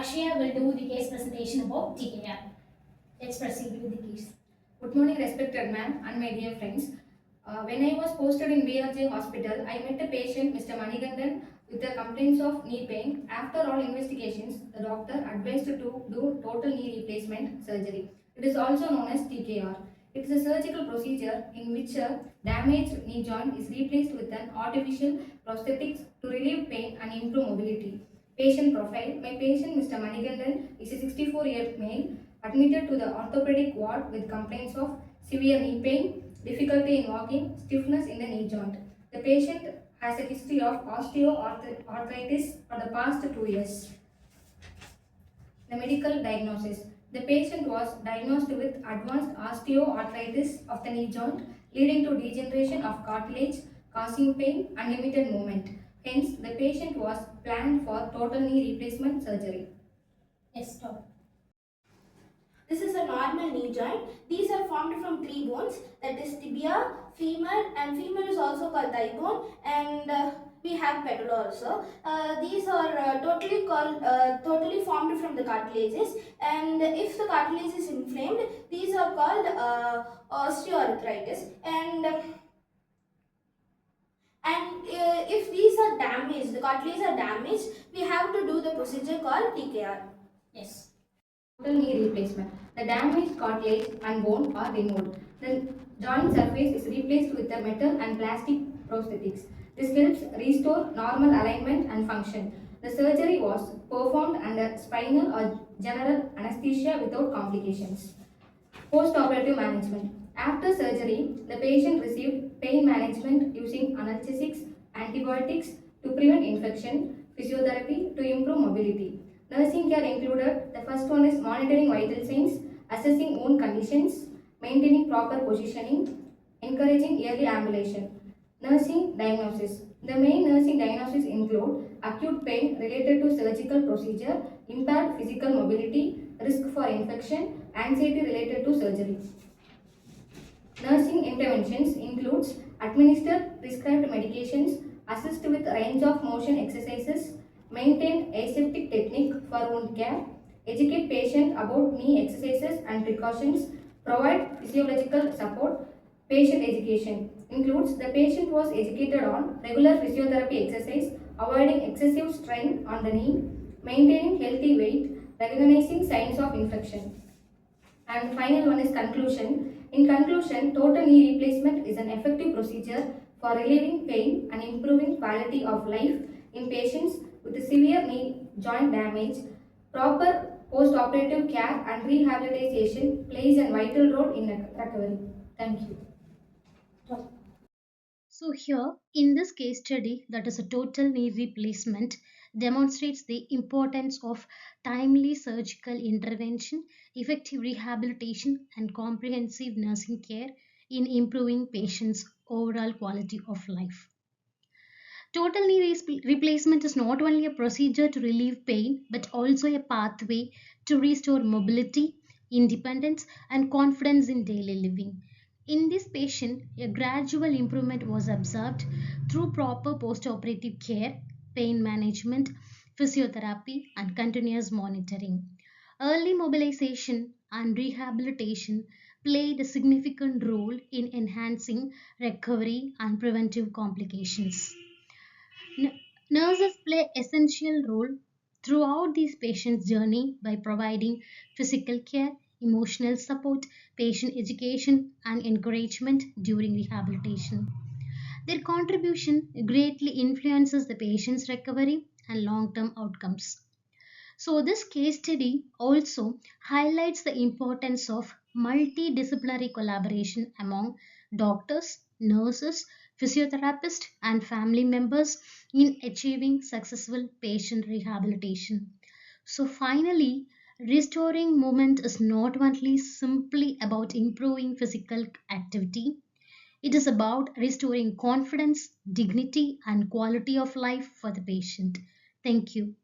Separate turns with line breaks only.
Arshia will do the case presentation about TKR. Let's proceed with the case.
Good morning, respected ma'am and my dear friends. When I was posted in BRJ hospital, I met a patient, Mr. Manigandan, with the complaints of knee pain. After all investigations, the doctor advised to do total knee replacement surgery. It is also known as TKR. It is a surgical procedure in which a damaged knee joint is replaced with an artificial prosthetics to relieve pain and improve mobility. Patient profile. My patient, Mr. Manigandan, is a 64-year male admitted to the orthopedic ward with complaints of severe knee pain, difficulty in walking, stiffness in the knee joint. The patient has a history of osteoarthritis for the past 2 years. The medical diagnosis. The patient was diagnosed with advanced osteoarthritis of the knee joint, leading to degeneration of cartilage, causing pain and limited movement. Hence, the patient was planned for total knee replacement surgery.
Yes, stop.
This is a normal knee joint. These are formed from three bones, that is tibia, femur, and femur is also called thigh bone, and we have pedal also. These are totally formed from the cartilages, and if the cartilage is inflamed, these are called osteoarthritis, and if these are damaged, the cartilage are damaged, we have to do the procedure called TKR.
Yes.
Total knee replacement. The damaged cartilage and bone are removed. The joint surface is replaced with the metal and plastic prosthetics. This helps restore normal alignment and function. The surgery was performed under spinal or general anesthesia without complications. Postoperative management. After surgery, the patient received pain management using analgesics, antibiotics to prevent infection, physiotherapy to improve mobility. Nursing care included the first one is monitoring vital signs, assessing wound conditions, maintaining proper positioning, encouraging early ambulation. Nursing diagnosis. The main nursing diagnoses include acute pain related to surgical procedure, impaired physical mobility, risk for infection, anxiety related to surgery. Nursing interventions includes administer prescribed medications, assist with range of motion exercises, maintain aseptic technique for wound care, educate patient about knee exercises and precautions, provide physiological support. Patient education includes the patient was educated on regular physiotherapy exercise, avoiding excessive strain on the knee, maintaining healthy weight, recognizing signs of infection. And final one is conclusion. In conclusion, total knee replacement is an effective procedure for relieving pain and improving quality of life in patients with severe knee joint damage. Proper post-operative care and rehabilitation plays a vital role in recovery. Thank you.
So here in this case study, that is a total knee replacement, demonstrates the importance of timely surgical intervention, effective rehabilitation and comprehensive nursing care in improving patients' overall quality of life. Total knee replacement is not only a procedure to relieve pain but also a pathway to restore mobility, independence, and confidence in daily living. In this patient, a gradual improvement was observed through proper postoperative care, pain management, physiotherapy, and continuous monitoring. Early mobilization and rehabilitation played a significant role in enhancing recovery and preventive complications. Nurses play essential role throughout these patients' journey by providing physical care, emotional support, patient education, and encouragement during rehabilitation. Their contribution greatly influences the patient's recovery and long-term outcomes. So, this case study also highlights the importance of multidisciplinary collaboration among doctors, nurses, physiotherapists, and family members in achieving successful patient rehabilitation. So, finally, restoring movement is not only simply about improving physical activity, it is about restoring confidence, dignity, and quality of life for the patient. Thank you.